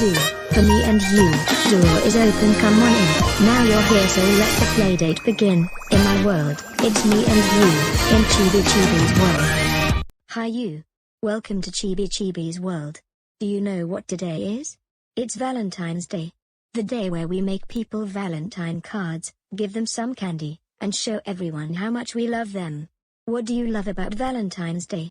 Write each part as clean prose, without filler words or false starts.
do. For me and you, door is open, come on in. Now you're here, so let the playdate begin. In my world, it's me and you, in Chibi's world. Hi you. Welcome to Chibi's world. Do you know what today is? It's Valentine's Day. The day where we make people Valentine cards, give them some candy, and show everyone how much we love them. What do you love about Valentine's Day?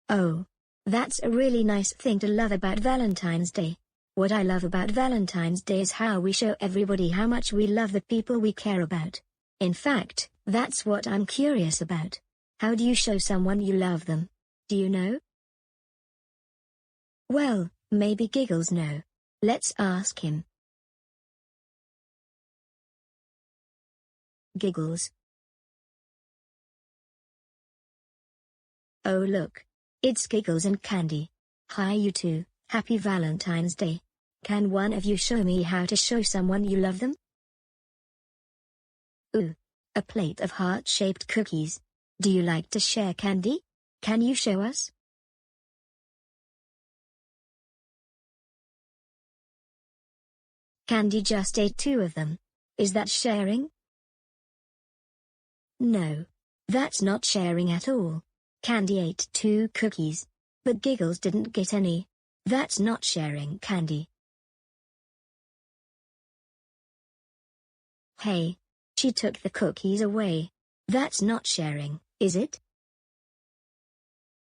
Oh, that's a really nice thing to love about Valentine's Day. What I love about Valentine's Day is how we show everybody how much we love the people we care about. In fact, that's what I'm curious about. How do you show someone you love them? Do you know? Well, maybe Giggles know. Let's ask him. Giggles. Oh look. It's Giggles and Candy. Hi you two, happy Valentine's Day. Can one of you show me how to show someone you love them? Ooh. A plate of heart-shaped cookies. Do you like to share candy? Can you show us? Candy just ate 2 of them. Is that sharing? No. That's not sharing at all. Candy ate 2 cookies. But Giggles didn't get any. That's not sharing, Candy. Hey. She took the cookies away. That's not sharing, is it?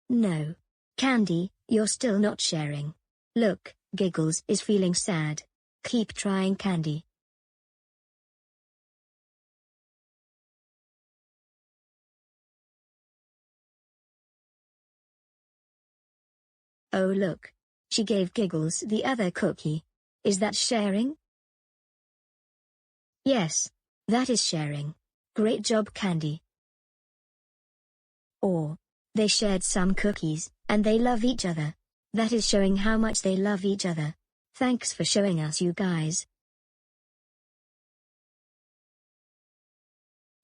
No. Candy, you're still not sharing. Look, Giggles is feeling sad. Keep trying, Candy. Oh look. She gave Giggles the other cookie. Is that sharing? Yes. That is sharing. Great job, Candy. Or, they shared some cookies, and they love each other. That is showing how much they love each other. Thanks for showing us, you guys.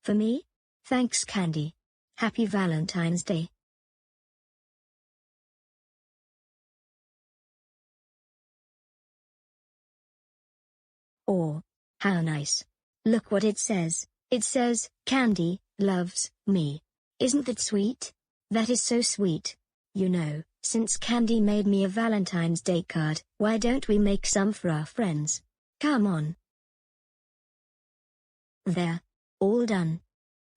For me? Thanks, Candy. Happy Valentine's Day. Or, how nice. Look what it says. It says, Candy loves me. Isn't that sweet? That is so sweet. You know, since Candy made me a Valentine's Day card, why don't we make some for our friends? Come on. There. All done.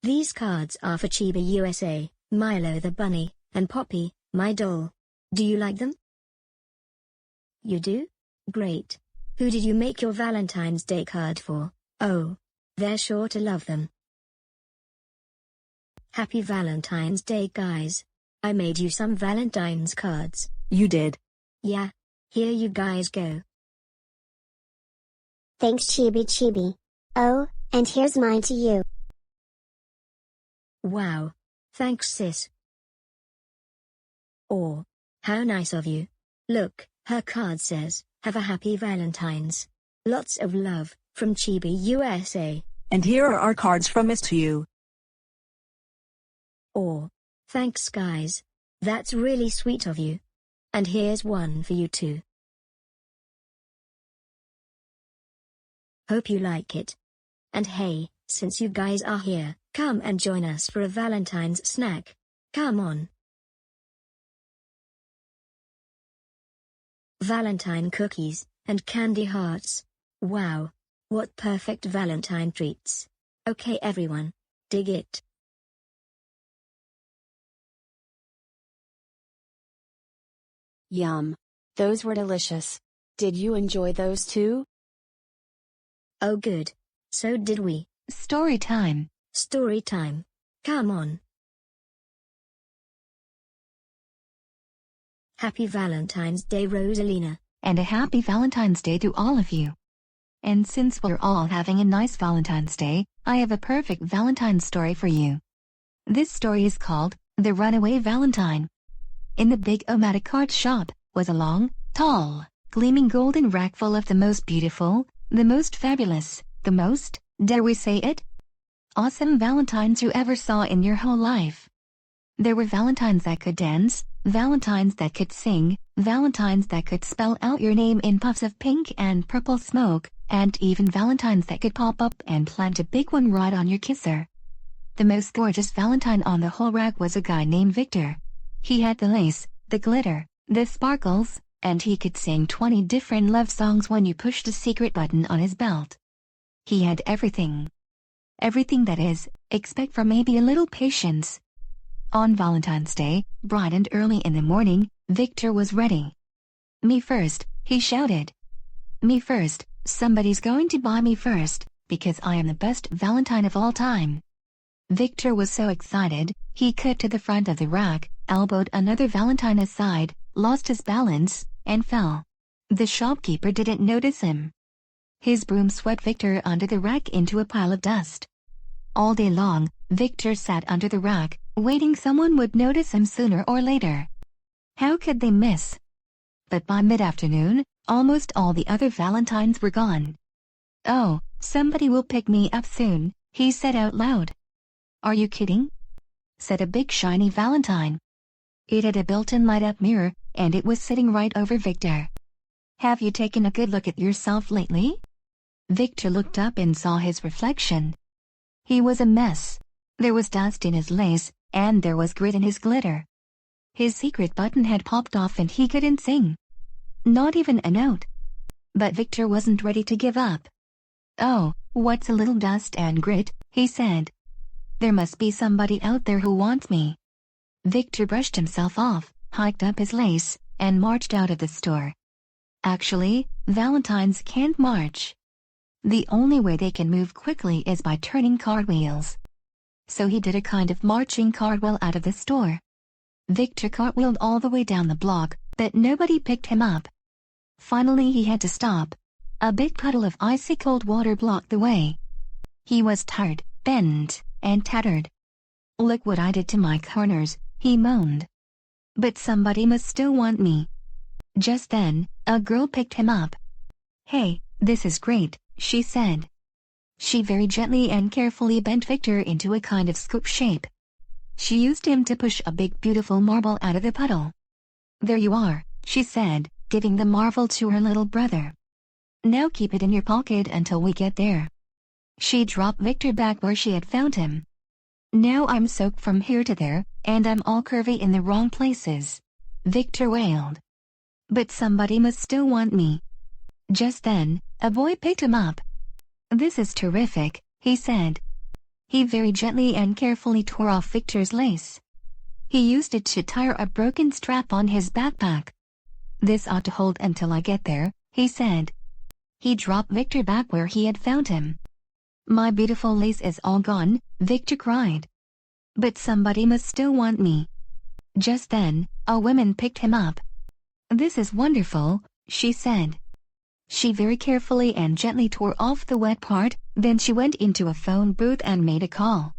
These cards are for Chibi USA, Milo the bunny, and Poppy, my doll. Do you like them? You do? Great. Who did you make your Valentine's Day card for? Oh. They're sure to love them. Happy Valentine's Day, guys. I made you some Valentine's cards. You did? Yeah. Here you guys go. Thanks, Chibi. Oh, and here's mine to you. Wow. Thanks, sis. Or, how nice of you. Look, her card says, have a happy Valentine's. Lots of love, from Chibi USA. And here are our cards from us to you. Or, thanks guys. That's really sweet of you. And here's one for you too. Hope you like it. And hey, since you guys are here, come and join us for a Valentine's snack. Come on. Valentine cookies, and candy hearts. Wow. What perfect Valentine treats. Okay everyone. Dig it. Yum. Those were delicious. Did you enjoy those too? Oh good. So did we. Story time. Story time. Come on. Happy Valentine's Day, Rosalina. And a happy Valentine's Day to all of you. And since we're all having a nice Valentine's Day, I have a perfect Valentine's story for you. This story is called The Runaway Valentine. In the big Omatic card shop was a long, tall, gleaming golden rack full of the most beautiful, the most fabulous, the most, dare we say it, awesome valentines you ever saw in your whole life. There were valentines that could dance, valentines that could sing, valentines that could spell out your name in puffs of pink and purple smoke, and even valentines that could pop up and plant a big one right on your kisser. The most gorgeous valentine on the whole rack was a guy named Victor. He had the lace, the glitter, the sparkles, and he could sing 20 different love songs when you pushed the secret button on his belt. He had everything. Everything that is, except for maybe a little patience. On Valentine's Day, bright and early in the morning, Victor was ready. "Me first," he shouted. "Me first, somebody's going to buy me first, because I am the best Valentine of all time." Victor was so excited, he cut to the front of the rack, elbowed another valentine aside, lost his balance, and fell. The shopkeeper didn't notice him. His broom swept Victor under the rack into a pile of dust. All day long, Victor sat under the rack, waiting someone would notice him sooner or later. How could they miss? But by mid-afternoon, almost all the other valentines were gone. "Oh, somebody will pick me up soon," he said out loud. "Are you kidding?" said a big shiny valentine. It had a built-in light-up mirror, and it was sitting right over Victor. "Have you taken a good look at yourself lately?" Victor looked up and saw his reflection. He was a mess. There was dust in his lace, and there was grit in his glitter. His secret button had popped off and he couldn't sing. Not even a note. But Victor wasn't ready to give up. "Oh, what's a little dust and grit?" he said. "There must be somebody out there who wants me." Victor brushed himself off, hiked up his lace, and marched out of the store. Actually, valentines can't march. The only way they can move quickly is by turning cartwheels. So he did a kind of marching cartwheel out of the store. Victor cartwheeled all the way down the block, but nobody picked him up. Finally he had to stop. A big puddle of icy cold water blocked the way. He was tired, bent, and tattered. "Look what I did to my corners," he moaned. "But somebody must still want me." Just then, a girl picked him up. "Hey, this is great," she said. She very gently and carefully bent Victor into a kind of scoop shape. She used him to push a big beautiful marble out of the puddle. "There you are," she said, giving the marble to her little brother. "Now keep it in your pocket until we get there." She dropped Victor back where she had found him. "Now I'm soaked from here to there, and I'm all curvy in the wrong places," Victor wailed. "But somebody must still want me." Just then, a boy picked him up. "This is terrific," he said. He very gently and carefully tore off Victor's lace. He used it to tie a broken strap on his backpack. "This ought to hold until I get there," he said. He dropped Victor back where he had found him. "My beautiful lace is all gone," Victor cried. "But somebody must still want me." Just then, a woman picked him up. "This is wonderful," she said. She very carefully and gently tore off the wet part, then she went into a phone booth and made a call.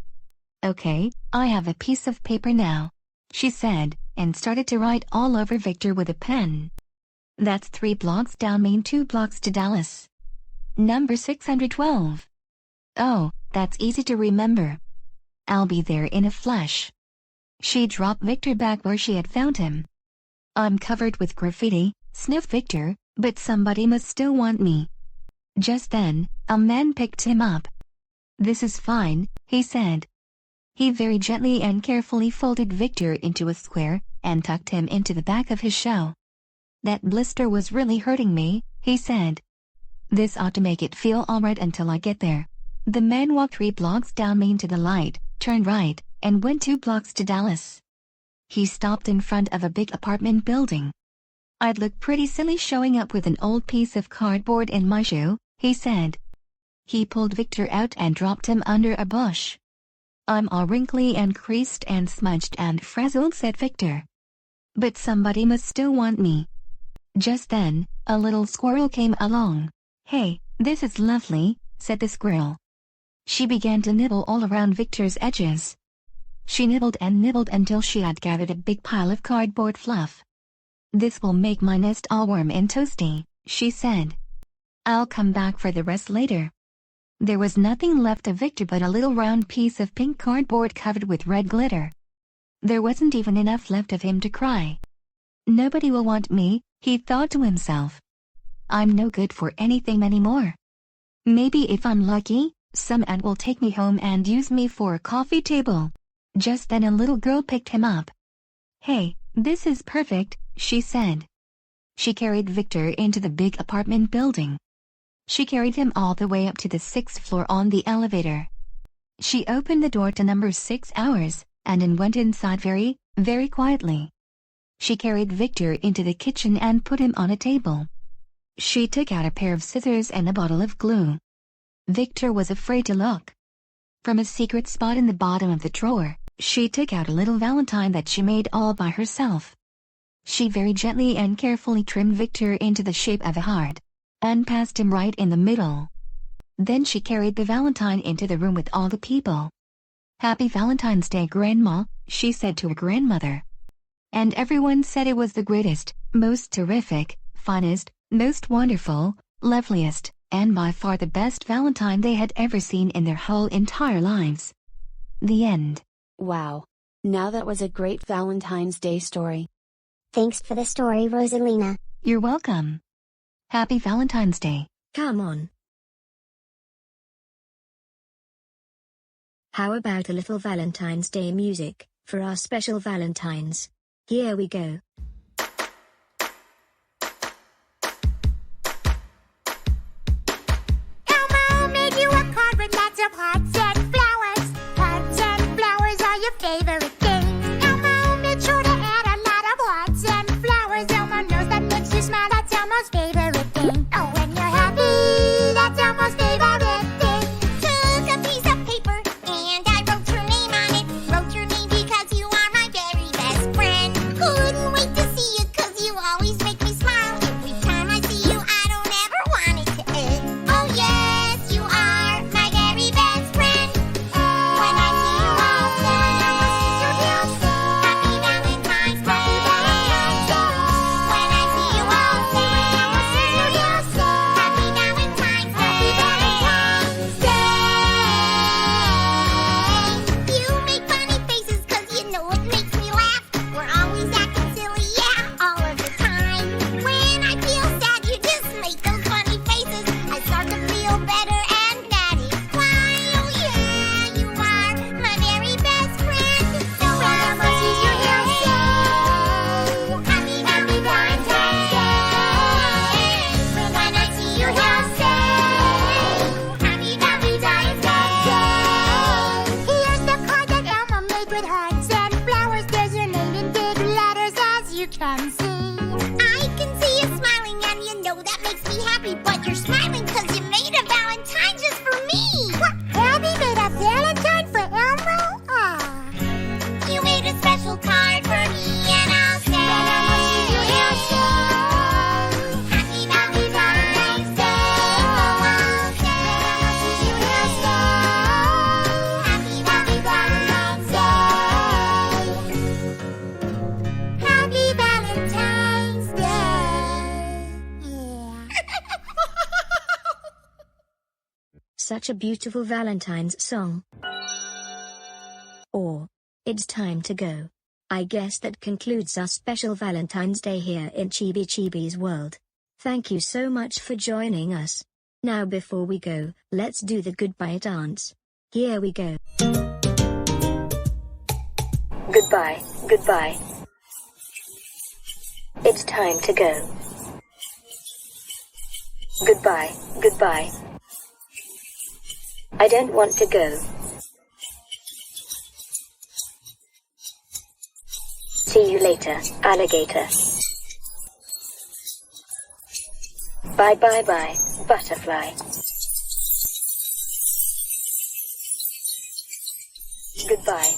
"Okay, I have a piece of paper now," she said, and started to write all over Victor with a pen. "That's 3 blocks down Main, 2 blocks to Dallas. Number 612. Oh, that's easy to remember. I'll be there in a flash." She dropped Victor back where she had found him. "I'm covered with graffiti," sniffed Victor, "but somebody must still want me." Just then, a man picked him up. "This is fine," he said. He very gently and carefully folded Victor into a square, and tucked him into the back of his shell. "That blister was really hurting me," he said. "This ought to make it feel alright until I get there." The man walked 3 blocks down Main to the light, turned right, and went 2 blocks to Dallas. He stopped in front of a big apartment building. "I'd look pretty silly showing up with an old piece of cardboard in my shoe," he said. He pulled Victor out and dropped him under a bush. "I'm all wrinkly and creased and smudged and frazzled," said Victor. "But somebody must still want me." Just then, a little squirrel came along. "Hey, this is lovely," said the squirrel. She began to nibble all around Victor's edges. She nibbled and nibbled until she had gathered a big pile of cardboard fluff. "This will make my nest all warm and toasty," she said. "I'll come back for the rest later." There was nothing left of Victor but a little round piece of pink cardboard covered with red glitter. There wasn't even enough left of him to cry. Nobody will want me, he thought to himself. I'm no good for anything anymore. Maybe if I'm lucky, some ant will take me home and use me for a coffee table. Just then a little girl picked him up. Hey, this is perfect, she said. She carried Victor into the big apartment building. She carried him all the way up to the 6th floor on the elevator. She opened the door to number 6 hours, and then went inside very, very quietly. She carried Victor into the kitchen and put him on a table. She took out a pair of scissors and a bottle of glue. Victor was afraid to look. From a secret spot in the bottom of the drawer, she took out a little valentine that she made all by herself. She very gently and carefully trimmed Victor into the shape of a heart, and passed him right in the middle. Then she carried the valentine into the room with all the people. Happy Valentine's Day, Grandma, she said to her grandmother. And everyone said it was the greatest, most terrific, finest, most wonderful, loveliest, and by far the best valentine they had ever seen in their whole entire lives. The end. Wow. Now that was a great Valentine's Day story. Thanks for the story, Rosalina. You're welcome. Happy Valentine's Day. Come on. How about a little Valentine's Day music, for our special Valentines? Here we go. Elmo made you a card with lots of hearts and flowers. Hearts and flowers are your favorite things. Elmo made sure to add a lot of hearts and flowers. Elmo knows that makes you smile, that's Elmo's favorite thing. Oh, when you're happy, that's Elmo's favorite thing. Took a piece of paper and I wrote your name on it. Wrote your name because you are my very best friend. Couldn't wait to see you 'cause you always make me smile. Every time I see you, I don't ever want it to end. Oh yes, you are my very best friend. When I see you, I'll say, Happy Valentine's Day. When I see you, I'll say, Happy Valentine's Day. You make funny faces 'cause you know it makes me laugh. We're always acting silly, yeah, all of the time. When I feel sad, you just make those funny faces. I start to feel better, and that is why, oh yeah, you are my very best friend. So when Elmo sees you, he'll say, Happy Valentine's Day. When I see you, he'll say, Happy Valentine's Day. Here's the card that Elmo made with hearts and flowers. There's your name in big letters, as you can see. I can see you smiling, and you know that makes me happy. But you're smiling 'cause you made a valentine just for me. What? Abby made a valentine for Elmo? Aw. You made a special card for me, and I'll say, when Elmo sees you, he'll say, Happy Valentine's Day. Oh, I'll say, when Elmo sees you, he'll say, Happy Valentine's Day. Happy Valentine's Day. Such a beautiful Valentine's song. Or, it's time to go. I guess that concludes our special Valentine's Day here in Chibi's world. Thank you so much for joining us. Now before we go, let's do the goodbye dance. Here we go. Goodbye, goodbye. It's time to go. Goodbye, goodbye. I don't want to go. See you later, alligator. Bye bye bye, butterfly. Goodbye.